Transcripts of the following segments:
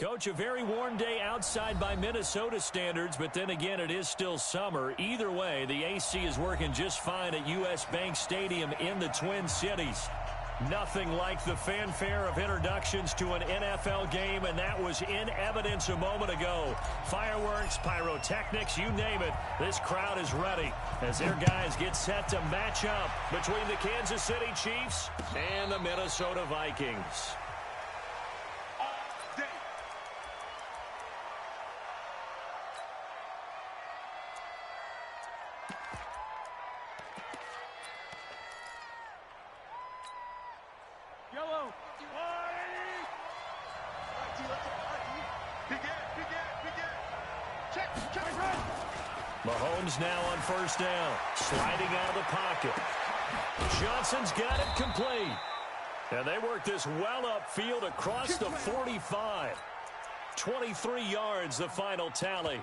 Coach, a very warm day outside by Minnesota standards, but then again, it is still summer. Either way, the AC is working just fine at U.S. Bank Stadium in the Twin Cities. Nothing like the fanfare of introductions to an NFL game, and that was in evidence a moment ago. Fireworks, pyrotechnics, you name it. This crowd is ready as their guys get set to match up between the Kansas City Chiefs and the Minnesota Vikings. Mahomes now on first down, sliding out of the pocket. Johnson's got it complete. And they work this well upfield across the 45. 23 yards, the final tally.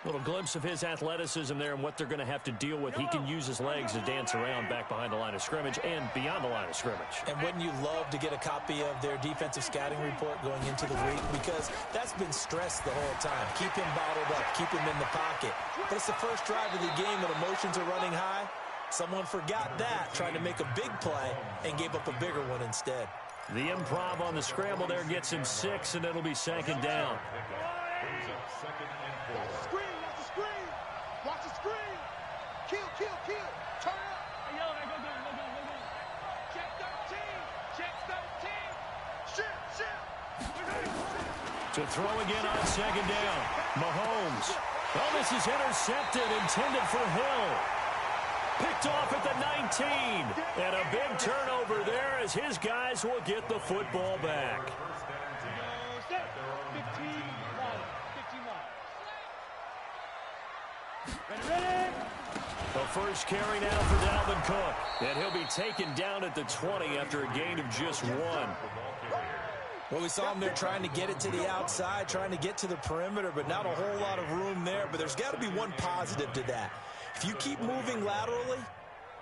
Little glimpse of his athleticism there and what they're going to have to deal with. He can use his legs to dance around back behind the line of scrimmage and beyond the line of scrimmage. And wouldn't you love to get a copy of their defensive scouting report going into the week? Because that's been stressed the whole time. Keep him bottled up. Keep him in the pocket. But it's the first drive of the game when emotions are running high. Someone forgot that, trying to make a big play, and gave up a bigger one instead. The improv on the scramble there gets him 6, and it'll be second down. To throw again on second down. Mahomes. Oh, this is intercepted, intended for Hill. Picked off at the 19. And a big turnover there as his guys will get the football back. The first carry now for Dalvin Cook. And he'll be taken down at the 20 after a gain of just 1. Well, we saw him there trying to get it to the outside, trying to get to the perimeter, but not a whole lot of room there. But there's got to be one positive to that. If you keep moving laterally,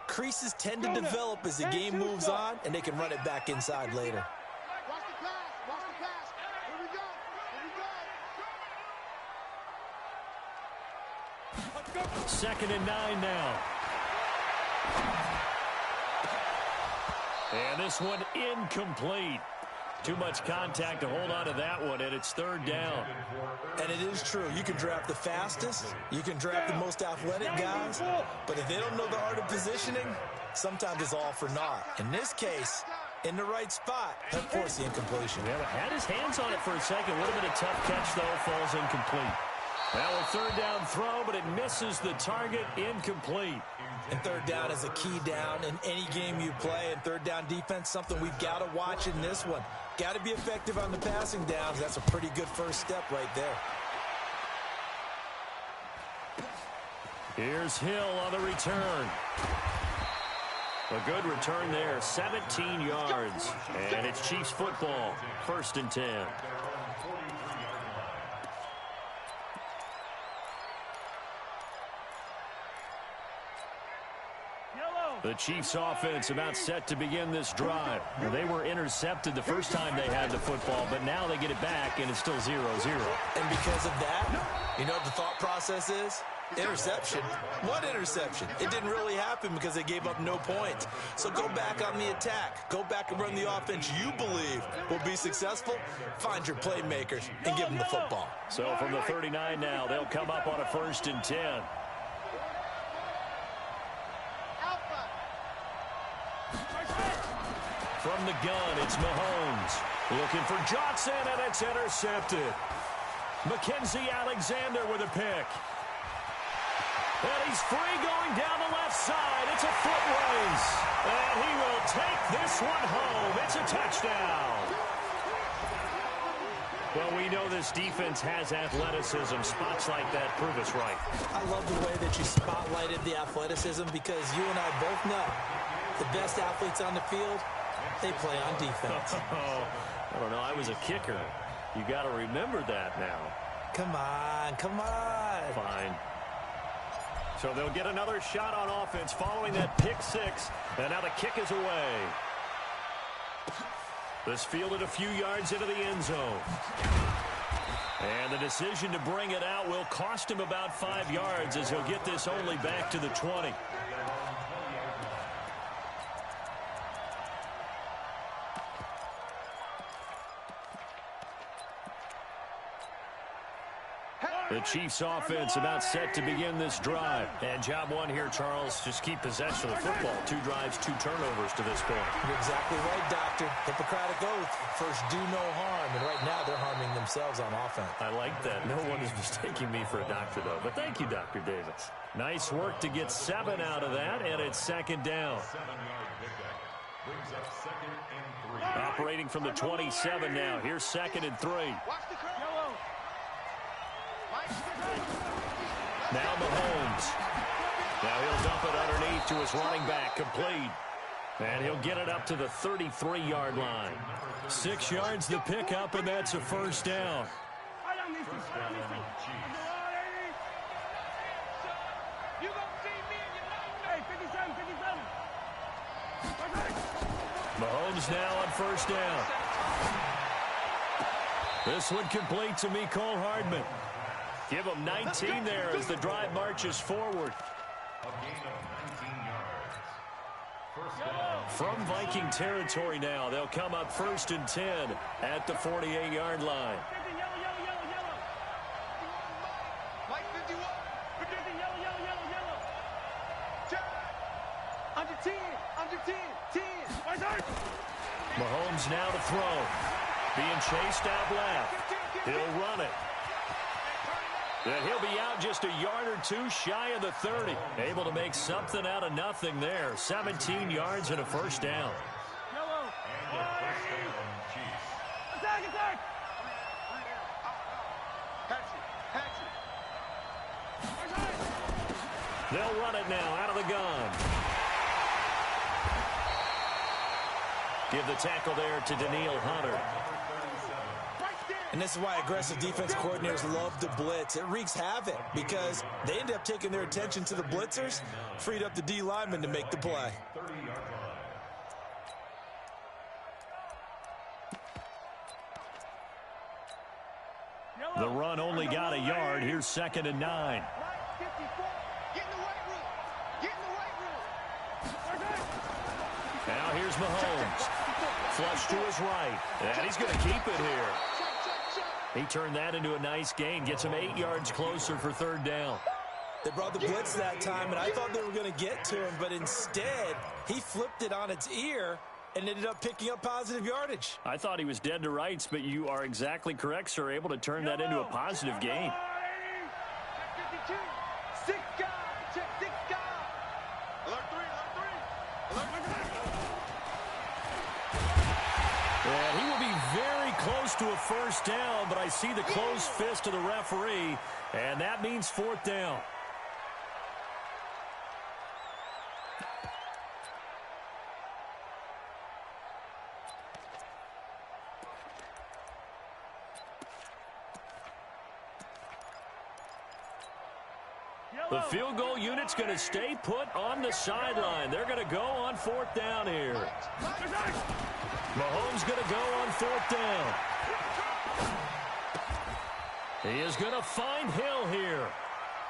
creases tend to develop as the game moves on, and they can run it back inside later. Watch the pass. Watch the pass. Here we go. Here we go. Second and 9 now. And this one incomplete. Too much contact to hold on to that one, and it's third down. And it is true. You can draft the fastest. You can draft the most athletic guys. But if they don't know the art of positioning, sometimes it's all for naught. In this case, in the right spot, that forced the incompletion. Yeah, had his hands on it for a second. Would have been a tough catch, though. Falls incomplete. Well, a third down throw, but it misses the target. Incomplete. And third down is a key down in any game you play. And third down defense, something we've got to watch in this one. Got to be effective on the passing downs. That's a pretty good first step right there. Here's Hill on the return. A good return there, 17 yards. And it's Chiefs football, 1st and 10. The Chiefs offense about set to begin this drive. They were intercepted the first time they had the football, but now they get it back, and it's still 0-0. And because of that, you know what the thought process is? Interception. What interception? It didn't really happen because they gave up no points. So go back on the attack. Go back and run the offense you believe will be successful. Find your playmakers and give them the football. So from the 39 now, they'll come up on a 1st and 10. From the gun, it's Mahomes. Looking for Johnson, and it's intercepted. Mackenzie Alexander with a pick. And he's free going down the left side. It's a foot race. And he will take this one home. It's a touchdown. Well, we know this defense has athleticism. Spots like that prove us right. I love the way that you spotlighted the athleticism because you and I both know the best athletes on the field, they play on defense. I don't know. I was a kicker. You got to remember that now. Come on, come on. Fine. So they'll get another shot on offense following that pick 6. And now the kick is away. This fielded a few yards into the end zone. And the decision to bring it out will cost him about 5 yards as he'll get this only back to the 20. The Chiefs offense about set to begin this drive. And job one here, Charles, just keep possession of the football. 2 drives, 2 turnovers to this point. You're exactly right, Doctor. Hippocratic oath. First, do no harm. And right now, they're harming themselves on offense. I like that. No one is mistaking me for a doctor, though. But thank you, Dr. Davis. Nice work to get 7 out of that, and it's second down. 7-yard pickup. Brings up 2nd and 3. Operating from the 27 now. Here's 2nd and 3. Watch the curve. Yellow. Now Mahomes. Now he'll dump it underneath to his running back. Complete. And he'll get it up to the 33-yard line. 6 yards the pickup, and that's a first down. Mahomes now on first down. This one complete to Mecole Hardman. Give him 19 there as the drive marches forward. A gain of 19 yards. First down. From Viking territory now, they'll come up 1st and 10 at the 48-yard line. Mike 51. Under 10. Under 10. 10. Mahomes now to throw. Being chased out left. He'll run it. And he'll be out just a yard or 2 shy of the 30. Able to make something out of nothing there. 17 yards and a first down. And a first down, Chiefs. Attack, attack. They'll run it now out of the gun. Give the tackle there to Danielle Hunter. And this is why aggressive defense coordinators love to blitz. It wreaks havoc because they end up taking their attention to the blitzers, freed up the D lineman to make the play. 30-yard line. The run only got a yard. Here's 2nd and 9. Now here's Mahomes. Flush to his right. And he's going to keep it here. He turned that into a nice gain. Gets him 8 yards closer for 3rd down. They brought the blitz that time, and I thought they were going to get to him, but instead, he flipped it on its ear and ended up picking up positive yardage. I thought he was dead to rights, but you are exactly correct, sir. Able to turn that into a positive gain. And he will be very close to a first down, but I see the closed fist of the referee, and that means 4th down. The field goal unit's going to stay put on the sideline. They're going to go on 4th down here. Mahomes going to go on 4th down. He is going to find Hill here.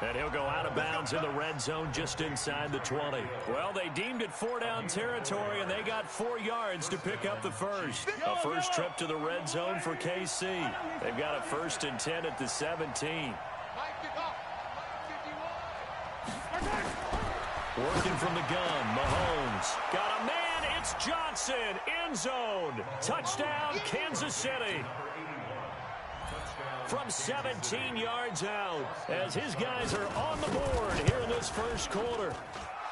And he'll go out of bounds in the red zone just inside the 20. Well, they deemed it 4-down territory, and they got 4 yards to pick up the first. A first trip to the red zone for KC. They've got a 1st and 10 at the 17. Working from the gun, Mahomes. Got a man, it's Johnson, end zone. Touchdown, Kansas City. From 17 yards out, as his guys are on the board here in this first quarter.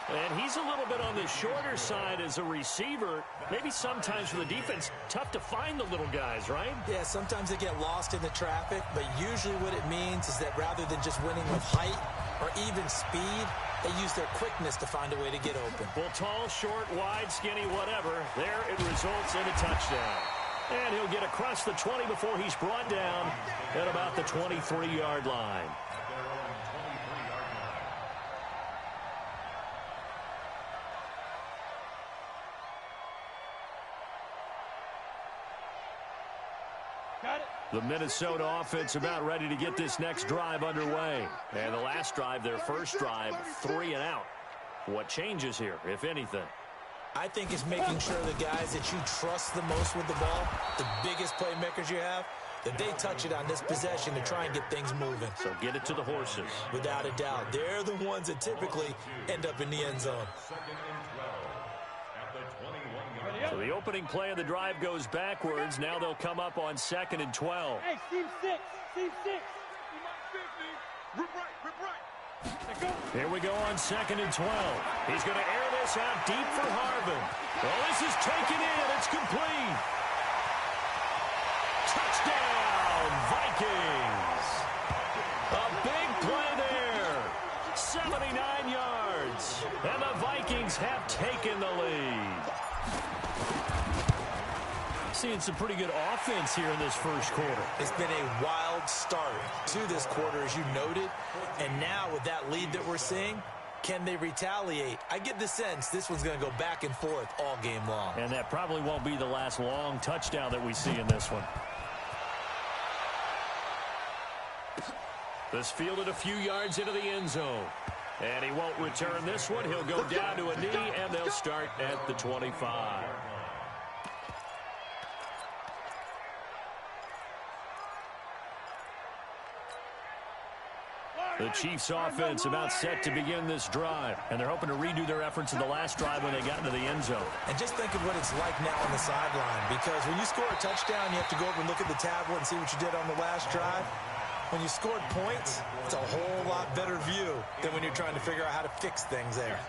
And he's a little bit on the shorter side as a receiver. Maybe sometimes for the defense, tough to find the little guys, right? Yeah, sometimes they get lost in the traffic, but usually what it means is that rather than just winning with height or even speed, they use their quickness to find a way to get open. Well, tall, short, wide, skinny, whatever, there it results in a touchdown. And he'll get across the 20 before he's brought down at about the 23-yard line. The Minnesota offense about ready to get this next drive underway. And the last drive, their first drive, 3 and out. What changes here, if anything? I think it's making sure the guys that you trust the most with the ball, the biggest playmakers you have, that they touch it on this possession to try and get things moving. So get it to the horses. Without a doubt. They're the ones that typically end up in the end zone. So the opening play of the drive goes backwards. Now they'll come up on 2nd and 12. Hey, team 6. Team 6. Rip right. Here we go on 2nd and 12. He's going to air this out deep for Harvin. Well, this is taken in. It's complete. Touchdown, Vikings. A big play there. 79 yards. And the Vikings have taken the lead. Seeing some pretty good offense here in this first quarter. It's been a wild start to this quarter, as you noted. And now with that lead that we're seeing, can they retaliate? I get the sense this one's going to go back and forth all game long. And that probably won't be the last long touchdown that we see in this one. This fielded a few yards into the end zone. And he won't return this one. He'll go down to a knee, and they'll start at the 25. The Chiefs offense about set to begin this drive, and they're hoping to redo their efforts in the last drive when they got into the end zone. And just think of what it's like now on the sideline, because when you score a touchdown, you have to go over and look at the tablet and see what you did on the last drive. When you scored points, it's a whole lot better view than when you're trying to figure out how to fix things there.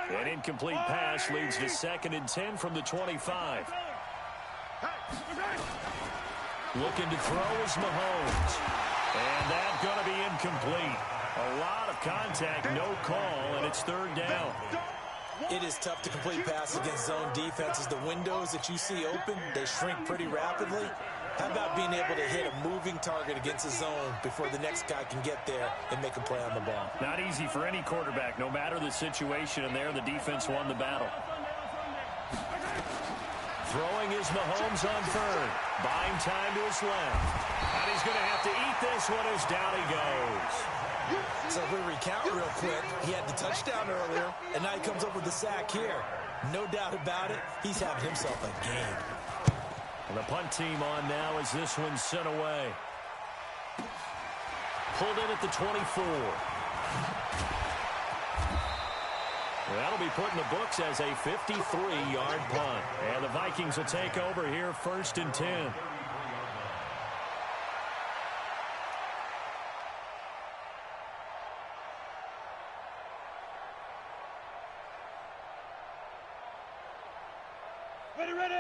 An incomplete pass leads to 2nd and 10 from the 25. Looking to throw is Mahomes. And that's going to be incomplete. A lot of contact, no call, and it's 3rd down. It is tough to complete passes against zone defenses. The windows that you see open, they shrink pretty rapidly. How about being able to hit a moving target against a zone before the next guy can get there and make a play on the ball? Not easy for any quarterback, no matter the situation, and there the defense won the battle. Throwing is Mahomes on 3rd. Buying time to his left. And he's going to have to eat this one as down he goes. So if we recount real quick, he had the touchdown earlier, and now he comes up with the sack here. No doubt about it, he's having himself a game. And the punt team on now as this one's sent away. Pulled in at the 24. That'll be put in the books as a 53-yard punt. And the Vikings will take over here 1st and 10.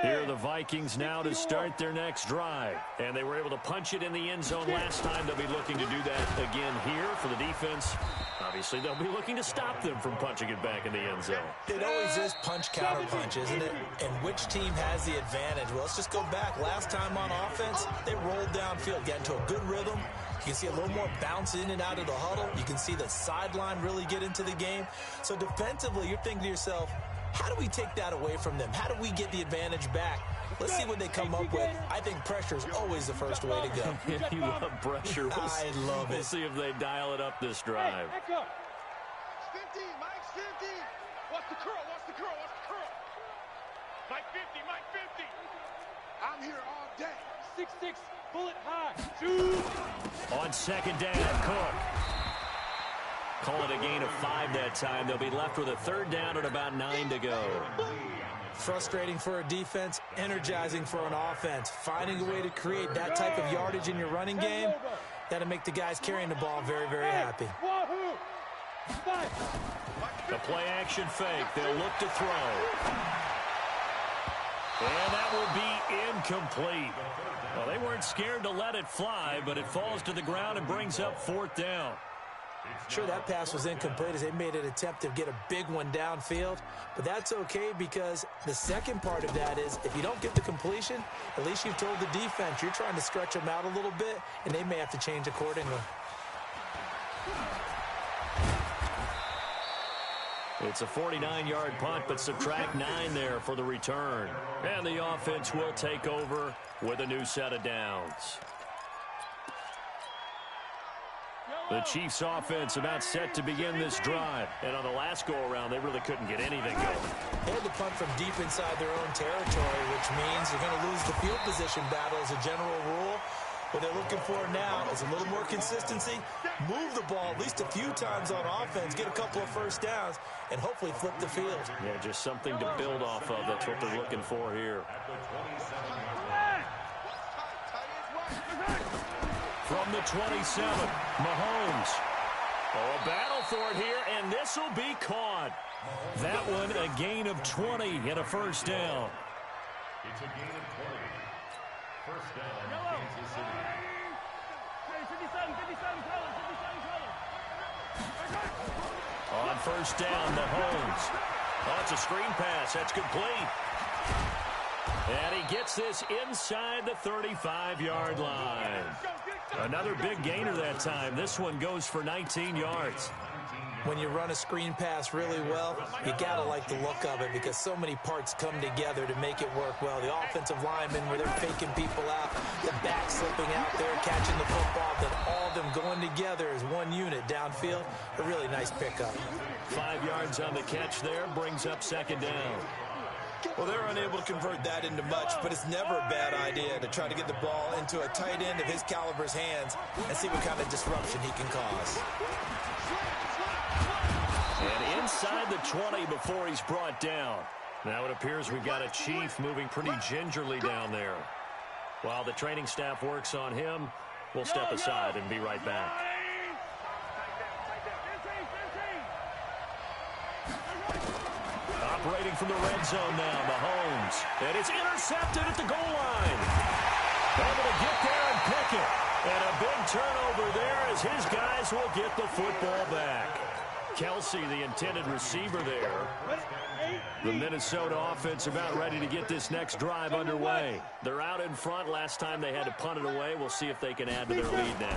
Here are the Vikings now to start their next drive. And they were able to punch it in the end zone last time. They'll be looking to do that again here for the defense. Obviously, they'll be looking to stop them from punching it back in the end zone. It always is punch-counter-punch, isn't it? And which team has the advantage? Well, let's just go back. Last time on offense, they rolled downfield, got into a good rhythm. You can see a little more bounce in and out of the huddle. You can see the sideline really get into the game. So defensively, you're thinking to yourself, how do we take that away from them? How do we get the advantage back? Let's see what they come up with. I think pressure is always the first way to go. You love pressure. I love it. We'll see if they dial it up this drive. Hey, 15, Mike 50. What's the curl? What's the curl? What's the curl? Mike 50, Mike 50. I'm here all day. 6'6", bullet high. Shoot. On 2nd down, Cook. Call it a gain of 5 that time. They'll be left with a 3rd down and about 9 to go. Frustrating for a defense, energizing for an offense. Finding a way to create that type of yardage in your running game, that'll make the guys carrying the ball very, very happy. The play action fake. They'll look to throw. And that will be incomplete. Well, they weren't scared to let it fly, but it falls to the ground and brings up 4th down. Sure, that pass was incomplete as they made an attempt to get a big one downfield, but that's okay because the second part of that is if you don't get the completion, at least you've told the defense you're trying to stretch them out a little bit, and they may have to change accordingly. It's a 49-yard punt, but subtract 9 there for the return. And the offense will take over with a new set of downs. The Chiefs offense about set to begin this drive. And on the last go-around, they really couldn't get anything going. They had to punt from deep inside their own territory, which means they're going to lose the field position battle as a general rule. What they're looking for now is a little more consistency, move the ball at least a few times on offense, get a couple of first downs, and hopefully flip the field. Yeah, just something to build off of. That's what they're looking for here. From the 27, Mahomes. Oh, a battle for it here, and this will be caught. That one, a gain of 20 and a first down. It's a gain of 20. First down, Kansas City. 57, On first down, Mahomes. Oh, it's a screen pass. That's complete. And he gets this inside the 35-yard line. Another big gainer that time. This one goes for 19 yards. When you run a screen pass really well, you got to like the look of it because so many parts come together to make it work well. The offensive linemen, where they're faking people out, the back slipping out there, catching the football, then all of them going together as one unit downfield. A really nice pickup. 5 yards on the catch there, brings up second down. Well, they're unable to convert that into much, but it's never a bad idea to try to get the ball into a tight end of his caliber's hands and see what kind of disruption he can cause. And inside the 20 before he's brought down. Now it appears we've got a Chief moving pretty gingerly down there. While the training staff works on him, we'll step aside and be right back. Operating from the red zone now, Mahomes. And it's intercepted at the goal line. Able to get there and pick it. And a big turnover there as his guys will get the football back. Kelsey, the intended receiver there. The Minnesota offense about ready to get this next drive underway. They're out in front. Last time they had to punt it away. We'll see if they can add to their lead now.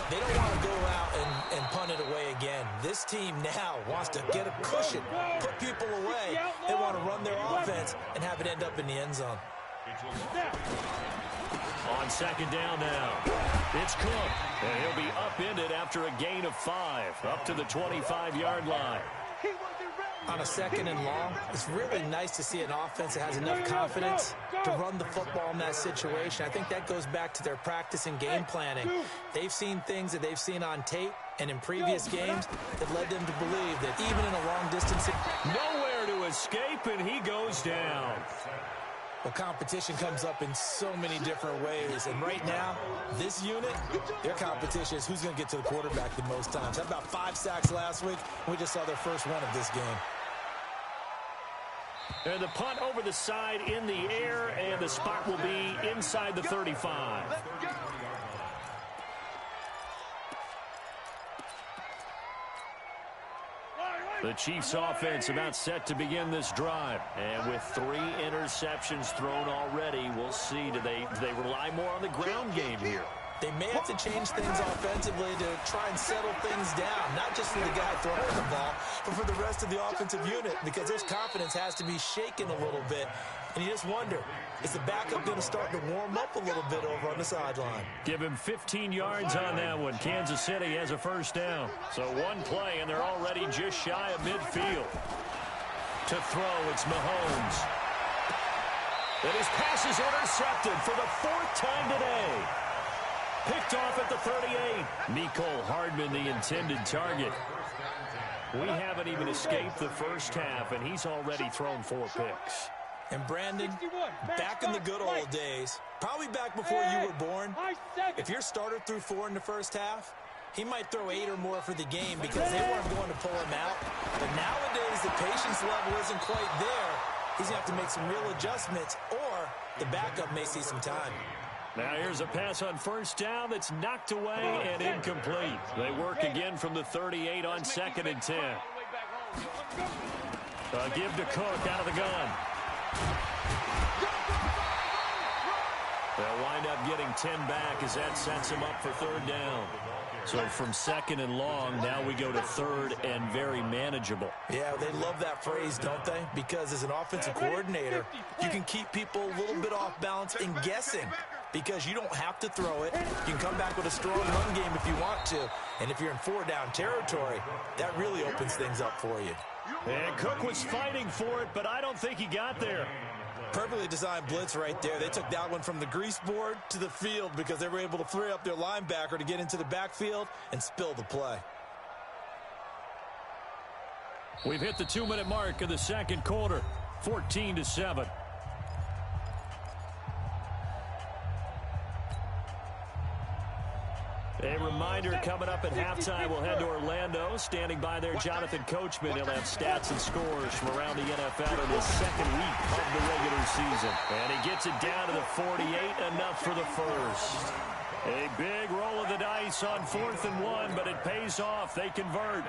They don't want to go out and punt it away again. This team now wants to get a cushion, put people away. They want to run their offense and have it end up in the end zone. On second down now, it's Cook, and he'll be upended after a gain of 5, up to the 25-yard line. On a second and long, it's really nice to see an offense that has enough confidence to run the football in that situation. I think that goes back to their practice and game planning. They've seen things that they've seen on tape and in previous games that led them to believe that even in a long distance... Nowhere to escape, and he goes down. Well, competition comes up in so many different ways. And right now, this unit, their competition is who's going to get to the quarterback the most times. Had about 5 sacks last week. We just saw their first one of this game. And the punt over the side in the air, and the spot will be inside the 35. The Chiefs offense about set to begin this drive. And with 3 interceptions thrown already, we'll see. Do they rely more on the ground game here? They may have to change things offensively to try and settle things down, not just for the guy throwing the ball, but for the rest of the offensive unit, because his confidence has to be shaken a little bit. And you just wonder, is the backup going to start to warm up a little bit over on the sideline? Give him 15 yards on that one. Kansas City has a first down. So one play, and they're already just shy of midfield. To throw, it's Mahomes. And his pass is intercepted for the 4th time today. Picked off at the 38. Mecole Hardman, the intended target. We haven't even escaped the first half, and he's already thrown 4 picks. And Brandon, back in the good old days, probably back before you were born, if your starter threw 4 in the first half, he might throw 8 or more for the game because they weren't going to pull him out. But nowadays, the patience level isn't quite there. He's going to have to make some real adjustments, or the backup may see some time. Now here's a pass on first down that's knocked away and incomplete. They work again from the 38 on 2nd and 10. A give to Cook out of the gun. They'll wind up getting 10 back as that sets him up for 3rd down. So from second and long, now we go to third and very manageable. Yeah, they love that phrase, don't they? Because as an offensive coordinator, you can keep people a little bit off balance and guessing because you don't have to throw it. You can come back with a strong run game if you want to. And if you're in four-down territory, that really opens things up for you. And Cook was fighting for it, but I don't think he got there. Perfectly designed blitz right there. They took that one from the grease board to the field because they were able to free up their linebacker to get into the backfield and spill the play. We've hit the 2-minute mark of the second quarter, 14-7. A reminder, coming up at halftime, we'll head to Orlando. Standing by there, Jonathan Coachman. He'll have stats and scores from around the NFL in his second week of the regular season. And he gets it down to the 48, enough for the first. A big roll of the dice on 4th and 1, but it pays off. They convert.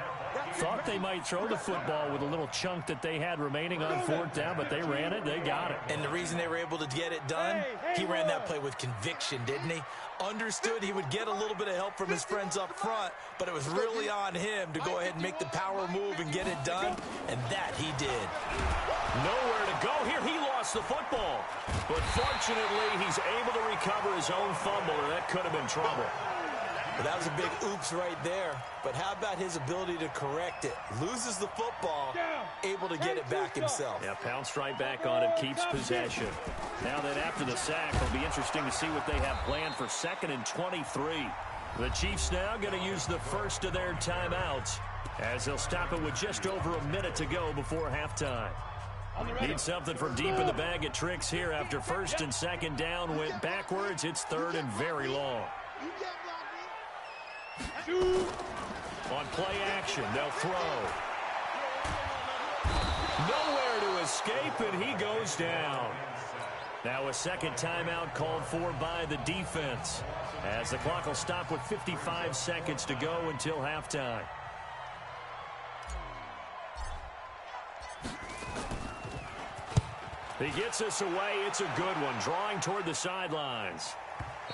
Thought they might throw the football with a little chunk that they had remaining on 4th down, but they ran it. They got it. And the reason they were able to get it done, he ran that play with conviction, didn't he? Understood he would get a little bit of help from his friends up front, but it was really on him to go ahead and make the power move and get it done, and that he did. Nowhere to go here. He lost the football. But fortunately, he's able to recover his own fumble, or that could have been trouble. But that was a big oops right there. But how about his ability to correct it? Loses the football, able to get it back himself. Yeah, pounced right back on it, keeps possession. Now then, after the sack, it'll be interesting to see what they have planned for 2nd and 23. The Chiefs now going to use the first of their timeouts as they'll stop it with just over a minute to go before halftime. Need something from deep in the bag of tricks here after 1st and 2nd down went backwards. It's 3rd and very long. On play action, they'll throw. Nowhere to escape, and he goes down. Now a second timeout called for by the defense, as the clock will stop with 55 seconds to go until halftime. He gets us away. It's a good one, drawing toward the sidelines.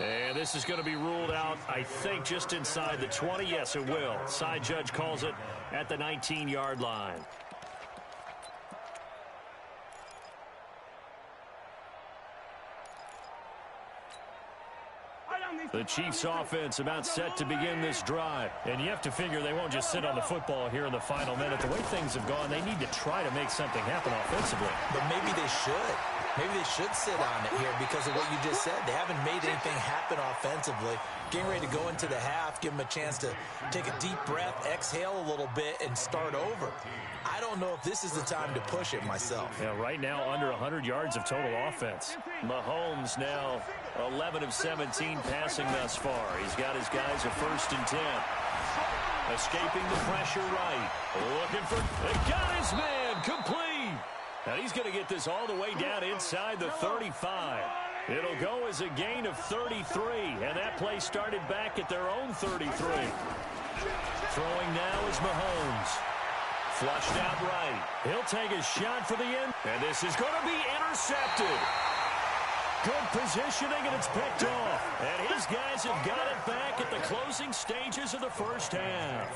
And this is going to be ruled out, I think, just inside the 20. Yes, it will. Side judge calls it at the 19-yard line. The Chiefs offense about set to begin this drive. And you have to figure they won't just sit on the football here in the final minute. The way things have gone, they need to try to make something happen offensively. But maybe they should. Maybe they should sit on it here because of what you just said. They haven't made anything happen offensively. Getting ready to go into the half, give them a chance to take a deep breath, exhale a little bit, and start over. I don't know if this is the time to push it myself. Yeah, right now under 100 yards of total offense. Mahomes now 11 of 17 passing thus far. He's got his guys a 1st and 10. Escaping the pressure right. Looking for, got his man, complete. And he's going to get this all the way down inside the 35. It'll go as a gain of 33, and that play started back at their own 33. Throwing now is Mahomes. Flushed out right. He'll take a shot for the end, and this is going to be intercepted. Good positioning, and it's picked off. And his guys have got it back at the closing stages of the first half.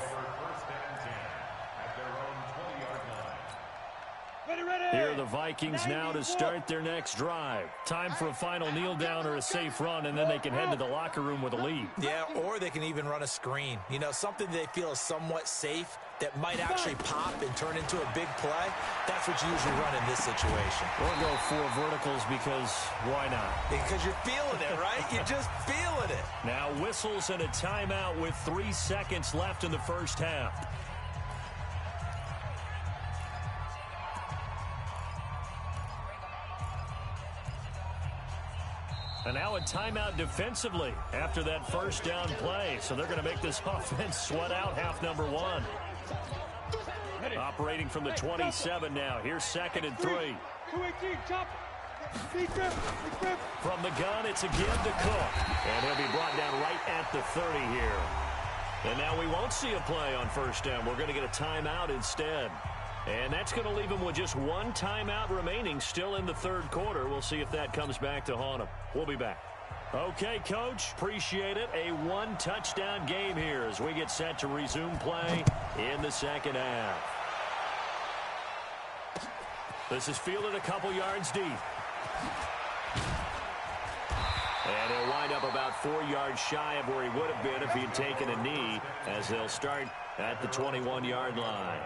Here are the Vikings now to start their next drive. Time for a final kneel down or a safe run, and then they can head to the locker room with a lead. Yeah, or they can even run a screen. You know, something they feel is somewhat safe that might actually pop and turn into a big play. That's what you usually run in this situation. Or go 4 verticals because why not? Because you're feeling it, right? You're just feeling it. Now whistles and a timeout with 3 seconds left in the first half. And now a timeout defensively after that first down play. So they're going to make this offense sweat out half number 1. Operating from the 27 now. Here's 2nd and 3. From the gun, it's again to Cook. And he'll be brought down right at the 30 here. And now we won't see a play on first down. We're going to get a timeout instead. And that's going to leave him with just 1 timeout remaining still in the 3rd quarter. We'll see if that comes back to haunt him. We'll be back. Okay, Coach, appreciate it. A one-touchdown game here as we get set to resume play in the second half. This is fielded a couple yards deep. And he'll wind up about 4 yards shy of where he would have been if he had taken a knee, as they'll start at the 21-yard line.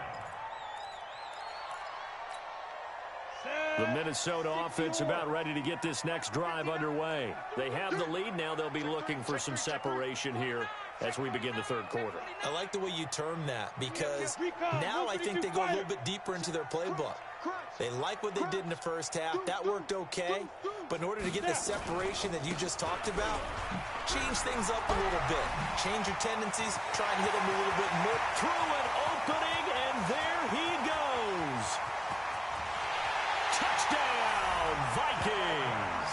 The Minnesota offense about ready to get this next drive underway. They have the lead now. They'll be looking for some separation here as we begin the third quarter. I like the way you term that, because now I think they go a little bit deeper into their playbook. They like what they did in the first half. That worked okay. But in order to get the separation that you just talked about, change things up a little bit. Change your tendencies. Try and hit them a little bit more. Through an opening, and there he goes. Touchdown, Vikings.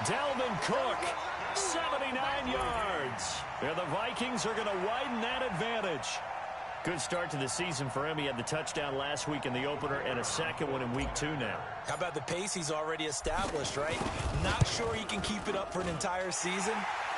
Dalvin Cook, 79 yards. And the Vikings are going to widen that advantage. Good start to the season for him. He had the touchdown last week in the opener and a second one in week 2 now. How about the pace he's already established, right? Not sure he can keep it up for an entire season,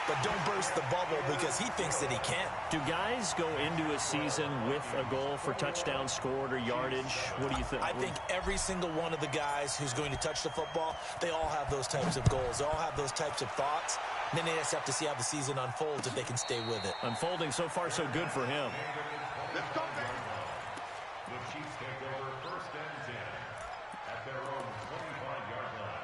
but don't burst the bubble because he thinks that he can. Do guys go into a season with a goal for touchdown scored or yardage? What do you think? I think every single one of the guys who's going to touch the football, they all have those types of goals. They all have those types of thoughts. And then they just have to see how the season unfolds if they can stay with it. Unfolding so far so good for him. Let's go back. The Chiefs take over 1st and 10 at their own 25-yard line.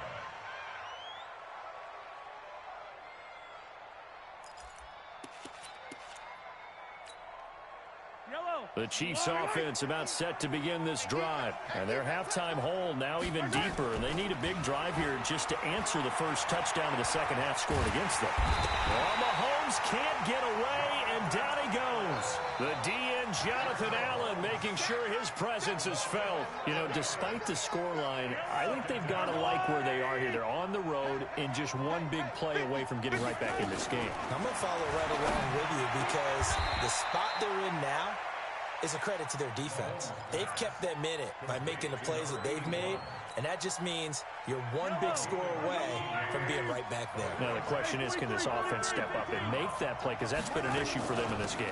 The Chiefs offense about set to begin this drive. And their halftime hole now even deeper. And they need a big drive here just to answer the first touchdown of the second half scored against them. Well, Mahomes can't get away, and down he goes. The DN, Jonathan Allen, making sure his presence is felt. You know, despite the scoreline, I think they've got to like where they are here. They're on the road and just one big play away from getting right back in this game. I'm going to follow right along with you because the spot they're in now is a credit to their defense. They've kept them in it by making the plays that they've made, and that just means you're one big score away from being right back there. Now the question is, can this offense step up and make that play? Because that's been an issue for them in this game.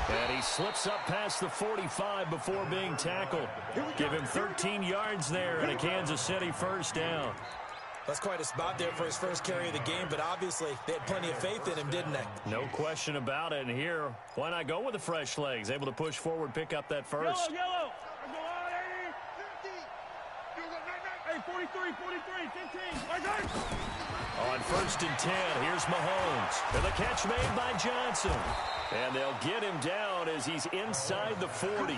And he slips up past the 45 before being tackled. Give him 13 yards there and a Kansas City first down. That's quite a spot there for his first carry of the game, but obviously they had plenty of faith in him, didn't they? No question about it. And here, why not go with the fresh legs? Able to push forward, pick up that first. Yellow. Go on, 80. Hey, 43, 15. On 1st and 10, here's Mahomes. And the catch made by Johnson. And they'll get him down as he's inside the 40.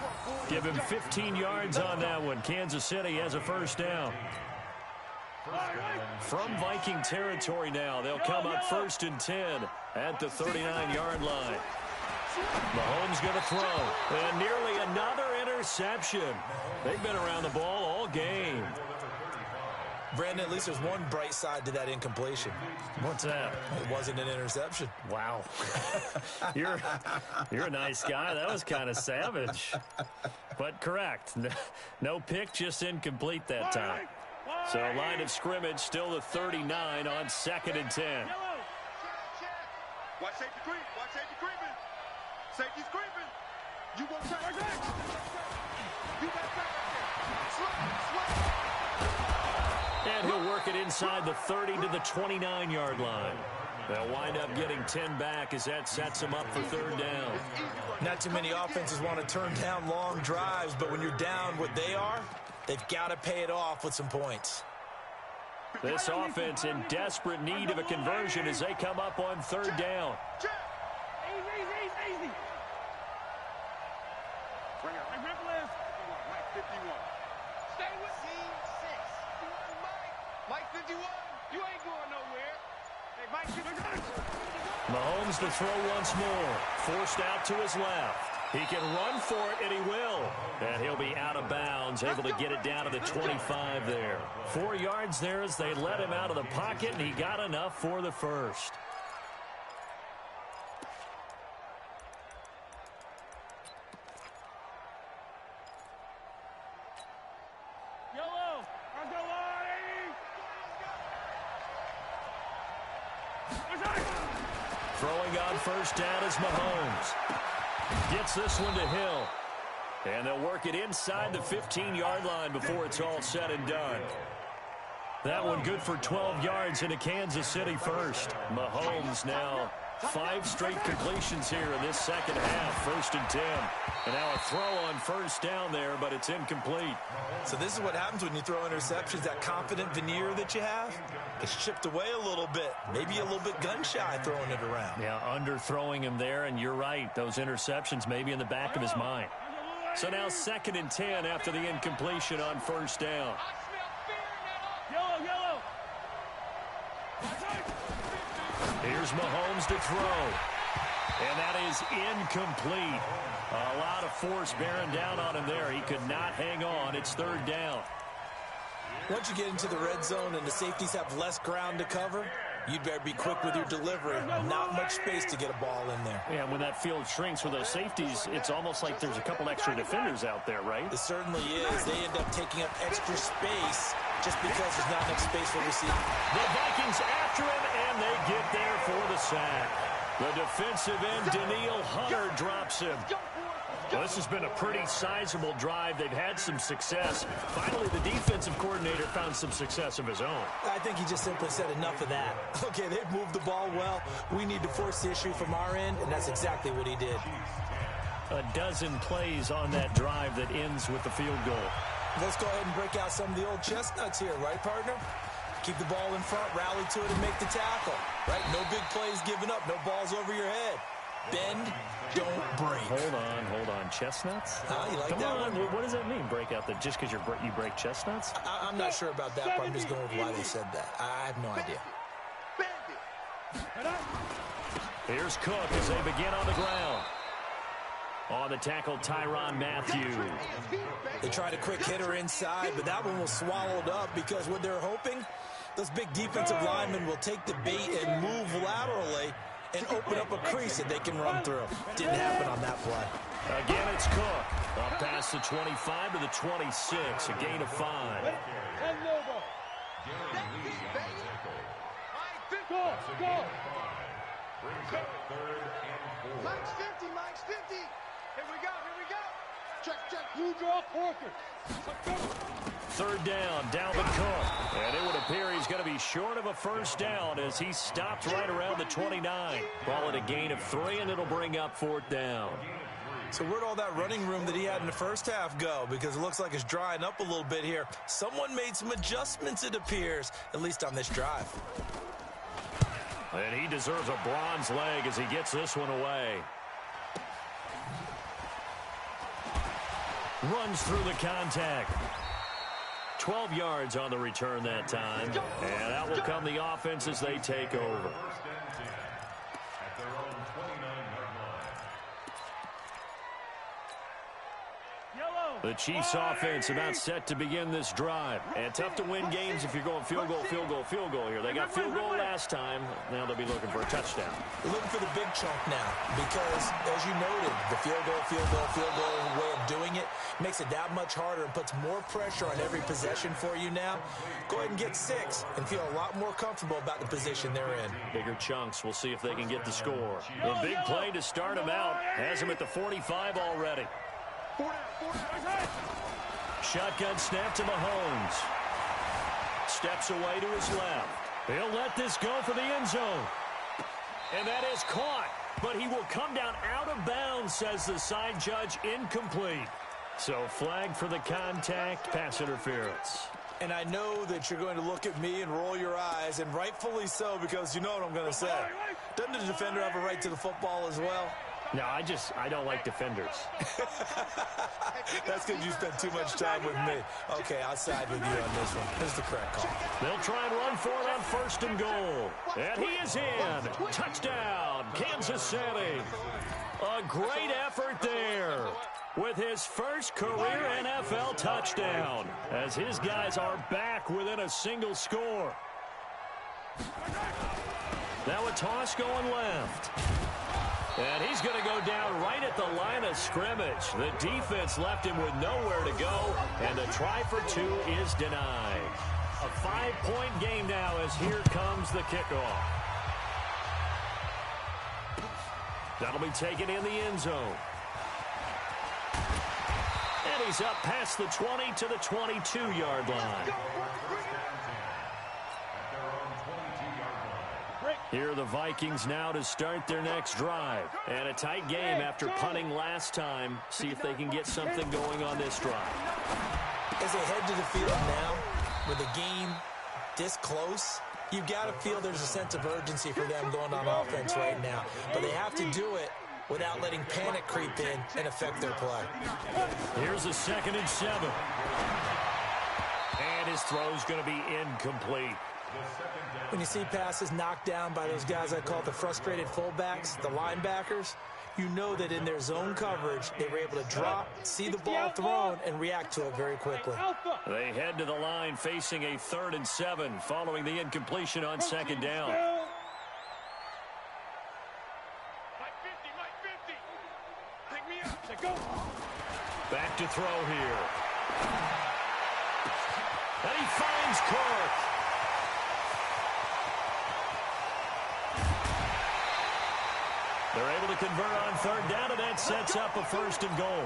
Give him 15 yards on that one. Kansas City has a first down. From Viking territory now, they'll come up 1st and 10 at the 39-yard line. Mahomes going to throw. And nearly another interception. They've been around the ball all game. Brandon, at least there's one bright side to that incompletion. What's that? It wasn't an interception. Wow. You're a nice guy. That was kind of savage. But correct. No pick, just incomplete that time. So line of scrimmage still the 39 on 2nd and 10. Watch safety creep. Watch safety creeping. Safety's creeping. You go check right back. You back there. And he'll work it inside the 30 to the 29-yard line. They'll wind up getting 10 back as that sets them up for 3rd down. Not too many offenses want to turn down long drives, but when you're down what they are, they've got to pay it off with some points. This offense in desperate need of a conversion as they come up on 3rd down. Easy. Bring it. Mike 51. Stay with Team 6. Mike 51. You ain't going nowhere. Hey, Mike 51. Mahomes to throw once more. Forced out to his left. He can run for it, and he will. And he'll be out of bounds, able to get it down to the 25 there. 4 yards there as they let him out of the pocket, and he got enough for the first. Throwing on first down is Mahomes. Gets this one to Hill. And they'll work it inside the 15-yard line before it's all said and done. That one good for 12 yards into Kansas City first. Mahomes now 5 straight completions here in this second half. 1st and 10. And now a throw on first down there, but it's incomplete. So this is what happens when you throw interceptions. That confident veneer that you have gets chipped away a little bit. Maybe a little bit gun-shy throwing it around. Yeah, underthrowing him there, and you're right. Those interceptions may be in the back of his mind. So now 2nd and 10 after the incompletion on first down. Yellow. Here's Mahomes to throw. And that is incomplete. A lot of force bearing down on him there. He could not hang on. It's 3rd down. Once you get into the red zone and the safeties have less ground to cover, you'd better be quick with your delivery. Not much space to get a ball in there. Yeah, when that field shrinks with those safeties, it's almost like there's a couple extra defenders out there, right? It certainly is. They end up taking up extra space just because there's not enough space for receiving. The Vikings after him, and they get there for the sack. The defensive end, Daniil Hunter, drops him. Well, this has been a pretty sizable drive. They've had some success. Finally, the defensive coordinator found some success of his own. I think he just simply said enough of that. Okay, they've moved the ball well. We need to force the issue from our end, and that's exactly what he did. A dozen plays on that drive that ends with the field goal. Let's go ahead and break out some of the old chestnuts here, right, partner? Keep the ball in front, rally to it, and make the tackle. Right? No big plays given up, no balls over your head. Bend, don't break. Hold on. Chestnuts? You like Come that on. one? What does that mean, break out? That just because you break chestnuts? I'm not sure about that, but I'm just going with why they said that. I have no idea. Here's Cook as they begin on the ground. On the tackle, Tyrann Mathieu. They tried a quick hitter inside, but that one was swallowed up because what they're hoping, those big defensive linemen will take the bait and move laterally and open up a crease that they can run through. Didn't happen on that play. Again, it's Cook. Up past the 25 to the 26, a gain of 5. Go. Mike's 50. Here we go. Check. You draw quarter. 3rd down, Dalvin Cook. And it would appear he's going to be short of a first down as he stopped right around the 29. Call it a gain of 3, and it'll bring up 4th down. So where'd all that running room that he had in the first half go? Because it looks like it's drying up a little bit here. Someone made some adjustments, it appears, at least on this drive. And he deserves a bronze leg as he gets this one away. Runs through the contact. 12 yards on the return that time. And out will come the offense as they take over. The Chiefs offense about set to begin this drive. And tough to win games if you're going field goal here. They got field goal last time. Now they'll be looking for a touchdown. They're looking for the big chunk now because, as you noted, the field goal way of doing it makes it that much harder and puts more pressure on every possession for you now. Go ahead and get 6 and feel a lot more comfortable about the position they're in. Bigger chunks. We'll see if they can get the score. A big play to start him out. Has him at the 45 already. Shotgun snap to Mahomes. Steps away to his left. He'll let this go for the end zone. And that is caught. But he will come down out of bounds, says the side judge. Incomplete. So flag for the contact, pass interference. And I know that you're going to look at me and roll your eyes, and rightfully so, because you know what I'm going to say. Doesn't the defender have a right to the football as well? No, I don't like defenders. That's because you spent too much time with me. Okay, I'll side with you on this one. This is the correct call. They'll try and run for it on 1st and goal. And he is in. Touchdown, Kansas City. A great effort there with his first career NFL touchdown as his guys are back within a single score. Now a toss going left. And he's going to go down right at the line of scrimmage. The defense left him with nowhere to go, and a try for 2 is denied. A 5-point game now as here comes the kickoff. That'll be taken in the end zone. And he's up past the 20 to the 22-yard line. Here are the Vikings now to start their next drive. And a tight game after punting last time. See if they can get something going on this drive. As they head to the field now, with the game this close, you've got to feel there's a sense of urgency for them going on offense right now. But they have to do it without letting panic creep in and affect their play. Here's a 2nd and 7. And his throw's going to be incomplete. When you see passes knocked down by those guys I call the frustrated fullbacks, the linebackers, you know that in their zone coverage, they were able to drop, see the ball thrown, and react to it very quickly. They head to the line facing a 3rd and 7 following the incompletion on 2nd down. Back to throw here. And he finds Cook. They're able to convert on 3rd down, and that sets up a 1st and goal.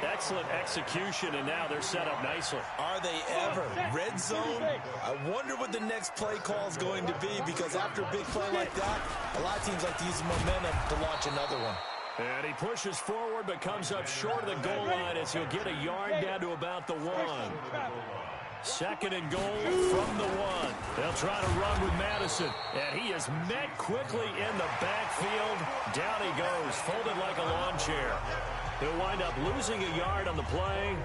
Excellent execution, and now they're set up nicely. Are they ever? Red zone? I wonder what the next play call is going to be, because after a big play like that, a lot of teams like to use the momentum to launch another one. And he pushes forward but comes up short of the goal line as he'll get a yard down to about the 1. 2nd and goal from the 1. They'll try to run with Madison. And he is met quickly in the backfield. Down he goes, folded like a lawn chair. He'll wind up losing a yard on the play.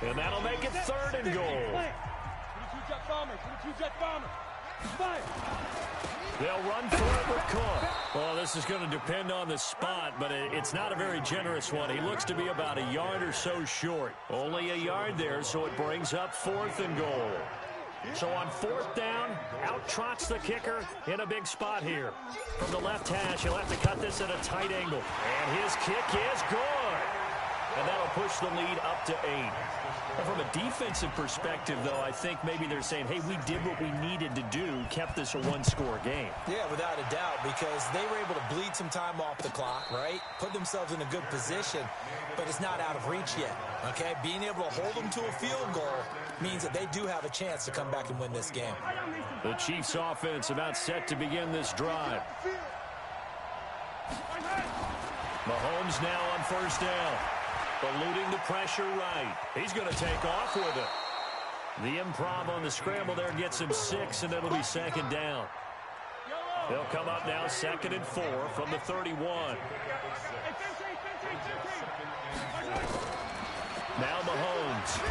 And that'll make it 3rd and goal. 22-jet bomber, 22-jet bomber. Fire. They'll run for it with Cook. Well, this is going to depend on the spot, but it's not a very generous one. He looks to be about a yard or so short. Only a yard there, so it brings up 4th and goal. So on 4th down, out trots the kicker in a big spot here. From the left hash, he'll have to cut this at a tight angle. And his kick is good. And that'll push the lead up to 8. And from a defensive perspective, though, I think maybe they're saying, hey, we did what we needed to do, kept this a 1-score game. Yeah, without a doubt, because they were able to bleed some time off the clock, right? Put themselves in a good position, but it's not out of reach yet, okay? Being able to hold them to a field goal means that they do have a chance to come back and win this game. The Chiefs' offense about set to begin this drive. Mahomes now on 1st down. Eluding the pressure right. He's going to take off with it. The improv on the scramble there gets him 6, and it'll be 2nd down. They'll come up now 2nd and 4 from the 31. Now Mahomes.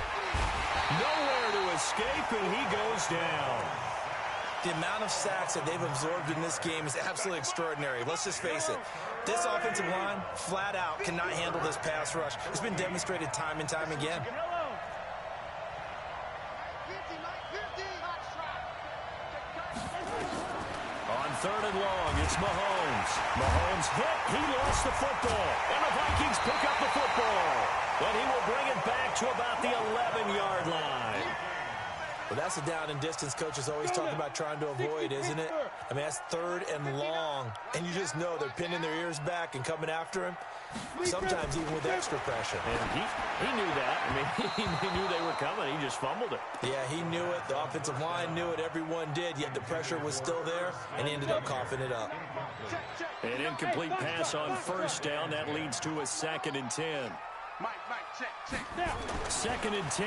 Nowhere to escape, and he goes down. The amount of sacks that they've absorbed in this game is absolutely extraordinary. Let's just face it. This offensive line, flat out, cannot handle this pass rush. It's been demonstrated time and time again. On 3rd and long, it's Mahomes. Mahomes hit. He lost the football. And the Vikings pick up the football. And he will bring it back to about the 11-yard line. Well, that's a down and distance coaches always talk about trying to avoid, isn't it? I mean, that's 3rd and long, and you just know they're pinning their ears back and coming after him, sometimes even with extra pressure. And he knew that. I mean, he knew they were coming. He just fumbled it. Yeah, he knew it. The offensive line knew it. Everyone did, yet the pressure was still there, and he ended up coughing it up. An incomplete pass on 1st down. That leads to a 2nd and 10. Mike, check. Now. 2nd and 10.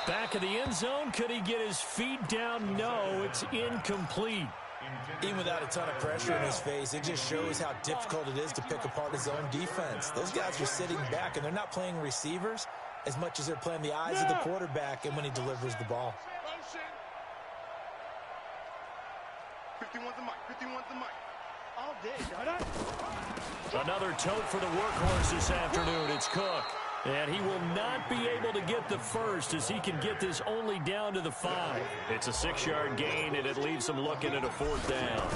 Back of the end zone. Could he get his feet down? No, it's incomplete. Even without a ton of pressure in his face, it just shows how difficult it is to pick apart his own defense. Those guys are sitting back, and they're not playing receivers as much as they're playing the eyes of the quarterback and when he delivers the ball. 51's the mic. All day, Another tote for the workhorse this afternoon. It's Cook. And he will not be able to get the first as he can get this only down to the 5. It's a 6-yard gain, and it leaves him looking at a 4th down.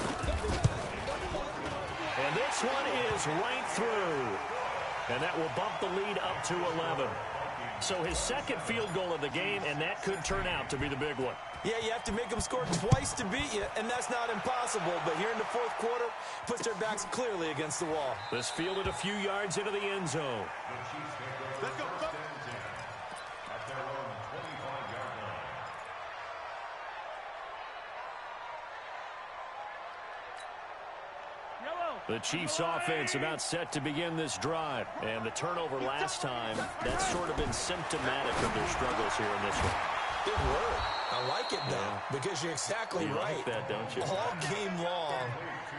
And this one is right through. And that will bump the lead up to 11. So his 2nd field goal of the game, and that could turn out to be the big one. Yeah, you have to make them score twice to beat you, and that's not impossible. But here in the fourth quarter, puts their backs clearly against the wall. This fielded a few yards into the end zone. Let's go. At their own 25-yard line. The Chiefs offense about set to begin this drive. And the turnover last time, that's sort of been symptomatic of their struggles here in this one. Good word. I like it, though, because you're exactly right. Like that, don't you? All game long,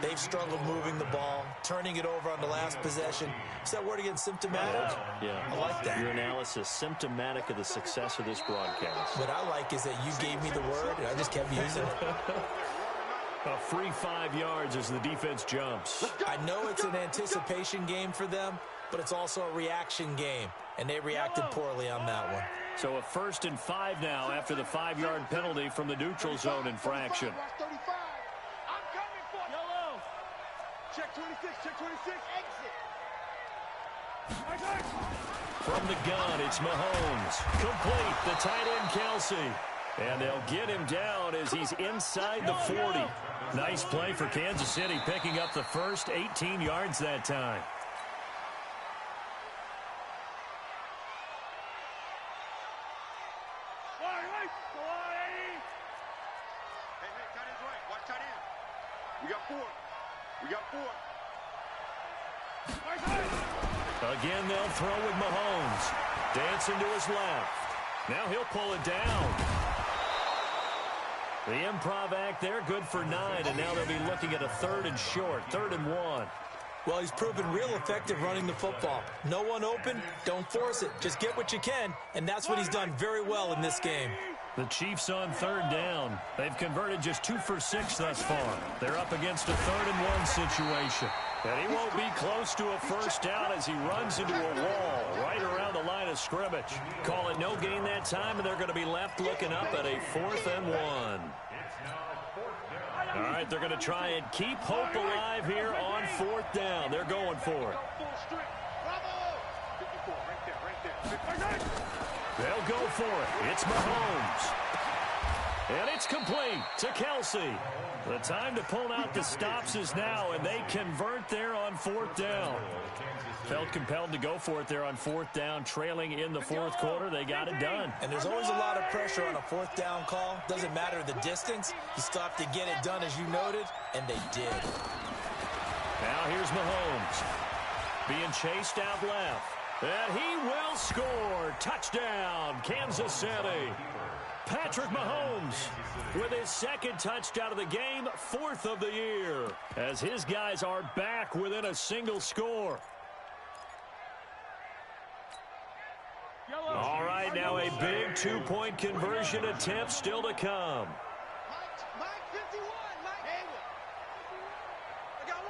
they've struggled moving the ball, turning it over on the last possession. Is that word again, symptomatic? Yeah. I like that. Your analysis, symptomatic of the success of this broadcast. What I like is that you gave me the word, and I just kept using it. A free 5 yards as the defense jumps. I know it's an anticipation game for them, but it's also a reaction game, and they reacted poorly on that one. So a 1st and 5 now after the 5-yard penalty from the neutral zone infraction. Watch 35. I'm coming for you. Yellow. Check 26. Check 26. Exit. From the gun, it's Mahomes. Complete, the tight end Kelsey. And they'll get him down as he's inside the 40. Nice play for Kansas City, picking up the first 18 yards that time. Hey, tight end's right. Watch tight end. We got four. Again, they'll throw with Mahomes. Dancing to his left. Now he'll pull it down. The improv act there, good for 9, and now they'll be looking at a 3rd and short, 3rd and 1. Well, he's proven real effective running the football. No one open, don't force it. Just get what you can, and that's what he's done very well in this game. The Chiefs on 3rd down. They've converted just 2 for 6 thus far. They're up against a 3rd and 1 situation. And he won't be close to a first down as he runs into a wall right around the line of scrimmage. Call it no gain that time, and they're going to be left looking up at a 4th and 1. All right, they're going to try and keep hope alive here on 4th down. They're going for it. They'll go for it. It's Mahomes. And it's complete to Kelsey. The time to pull out the stops is now, and they convert there on 4th down. Felt compelled to go for it there on 4th down, trailing in the 4th quarter. They got it done. And there's always a lot of pressure on a 4th down call. Doesn't matter the distance. You still have to get it done, as you noted, and they did. Now here's Mahomes. Being chased out left. And he will score. Touchdown, Kansas City. Patrick Mahomes with his 2nd touchdown of the game, 4th of the year, as his guys are back within a single score. All right, now a big 2-point conversion attempt still to come. Mike 51. Mike. I got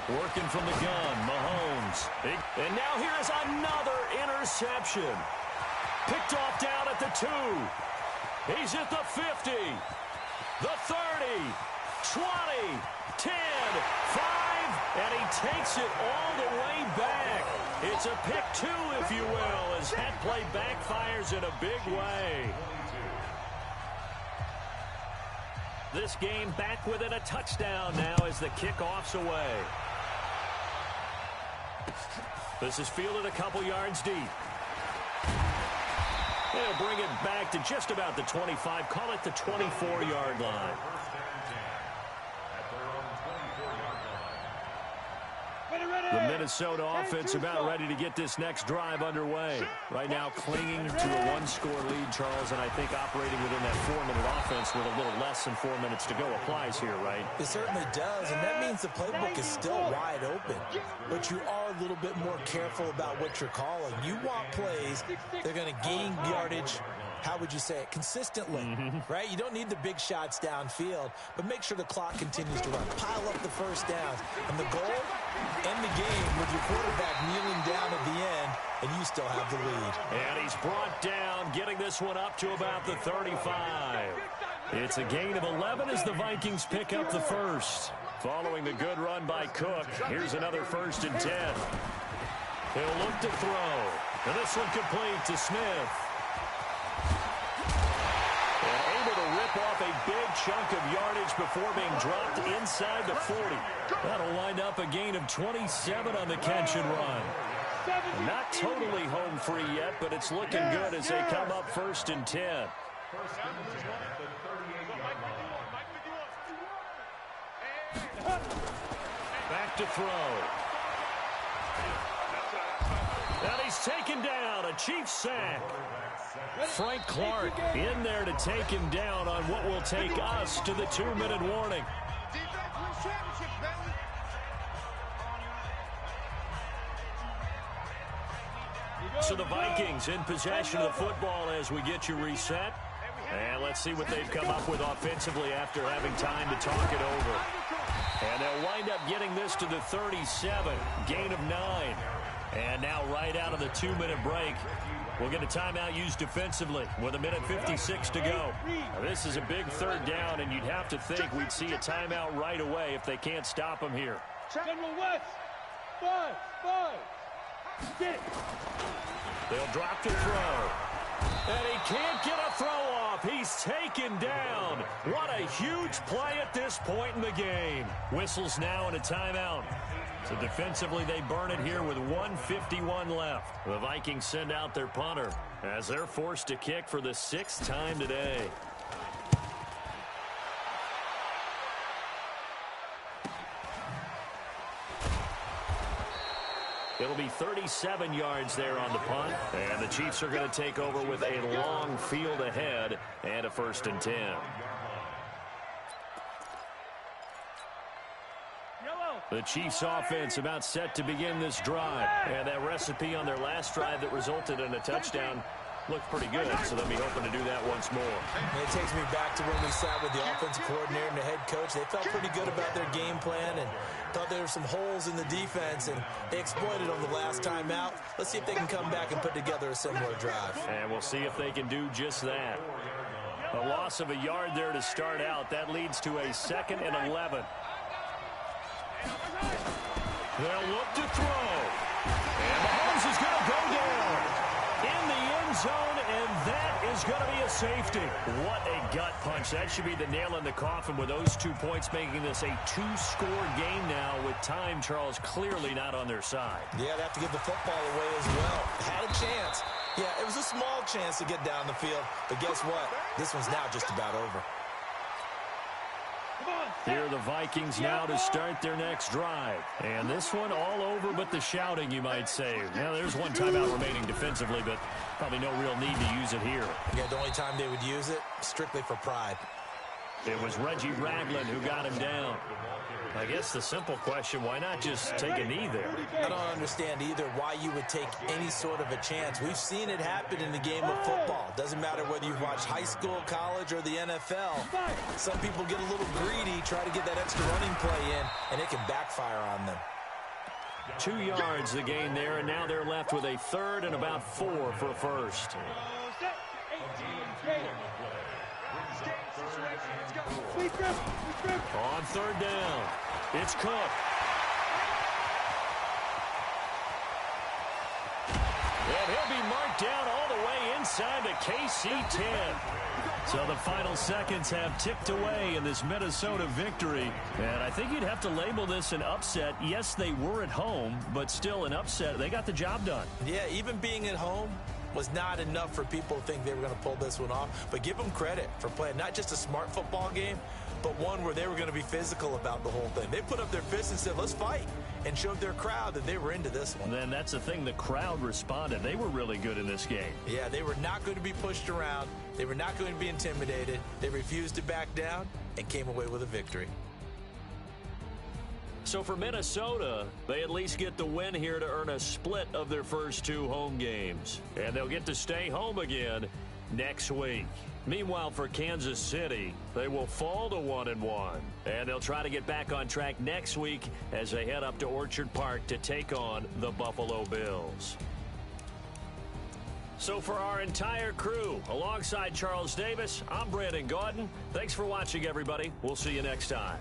one. Working from the gun, Mahomes. And now here is another interception. Picked off down at the 2. He's at the 50, the 30, 20, 10, 5, and he takes it all the way back. It's a pick 2, if you will, as that play backfires in a big way. This game back within a touchdown now as the kickoff's away. This is fielded a couple yards deep. They'll bring it back to just about the 25. Call it the 24-yard line. The Minnesota offense about ready to get this next drive underway. Right now clinging to a 1-score lead, Charles, and I think operating within that 4-minute offense with a little less than 4 minutes to go applies here, right? It certainly does, and that means the playbook is still wide open. But you are a little bit more careful about what you're calling. You want plays that are going to gain yardage, how would you say it, consistently, right? You don't need the big shots downfield, but make sure the clock continues to run. Pile up the first downs. And the goal, end the game with your quarterback kneeling down at the end, and you still have the lead. And he's brought down, getting this one up to about the 35. It's a gain of 11 as the Vikings pick up the first. Following the good run by Cook, here's another 1st and 10. He'll look to throw. And this one complete to Smith. chunk of yardage before being dropped inside the 40. That'll wind up a gain of 27 on the catch and run. Not totally home free yet, but it's looking good as they come up 1st and 10. Back to throw. And he's taken down. A Chiefs sack. Frank Clark in there to take him down on what will take us to the 2-minute warning. So the Vikings in possession of the football as we get you reset. And let's see what they've come up with offensively after having time to talk it over. And they'll wind up getting this to the 37, gain of 9. And now right out of the 2-minute break, we'll get a timeout used defensively with 1:56 to go. Now, this is a big 3rd down, and you'd have to think we'd see a timeout right away if they can't stop them here. General West, 5. Get it. They'll drop to throw. And he can't get a throw off. He's taken down. What a huge play at this point in the game. Whistles now and a timeout. So defensively, they burn it here with 1:51 left. The Vikings send out their punter as they're forced to kick for the 6th time today. It'll be 37 yards there on the punt, and the Chiefs are going to take over with a long field ahead and a 1st and 10. The Chiefs offense about set to begin this drive, and that recipe on their last drive that resulted in a touchdown looked pretty good, so they'll be hoping to do that once more. And it takes me back to when we sat with the offensive coordinator and the head coach. They felt pretty good about their game plan and thought there were some holes in the defense, and they exploited them the last time out. Let's see if they can come back and put together a similar drive. And we'll see if they can do just that. A loss of a yard there to start out. That leads to a 2nd and 11. They'll look to throw. And Mahomes is going to go down in the end zone, and that is going to be a safety. What a gut punch. That should be the nail in the coffin with those 2 points, making this a 2-score game now with time, Charles, clearly not on their side. Yeah, they have to give the football away as well. Had a chance. Yeah, it was a small chance to get down the field, but guess what? This one's now just about over. Here are the Vikings now to start their next drive. And this one all over but the shouting, you might say. Now, there's one timeout remaining defensively, but probably no real need to use it here. Yeah, the only time they would use it, strictly for pride. It was Reggie Ragland who got him down. I guess the simple question, why not just take a knee there? I don't understand either why you would take any sort of a chance. We've seen it happen in the game of football. Doesn't matter whether you've watched high school, college, or the NFL. Some people get a little greedy, try to get that extra running play in, and it can backfire on them. 2 yards the gain there, and now they're left with a 3rd and about 4 for a 1st. On 3rd down, it's Cook. And he'll be marked down all the way inside the KC-10. So the final seconds have ticked away in this Minnesota victory. And I think you'd have to label this an upset. Yes, they were at home, but still an upset. They got the job done. Yeah, even being at home was not enough for people to think they were going to pull this one off. But give them credit for playing not just a smart football game, but one where they were going to be physical about the whole thing. They put up their fists and said, let's fight, and showed their crowd that they were into this one. Then that's the thing, the crowd responded. They were really good in this game. Yeah, they were not going to be pushed around. They were not going to be intimidated. They refused to back down and came away with a victory. So for Minnesota, they at least get the win here to earn a split of their first 2 home games. And they'll get to stay home again next week. Meanwhile, for Kansas City, they will fall to 1-1. And they'll try to get back on track next week as they head up to Orchard Park to take on the Buffalo Bills. So for our entire crew, alongside Charles Davis, I'm Brandon Gaudin. Thanks for watching, everybody. We'll see you next time.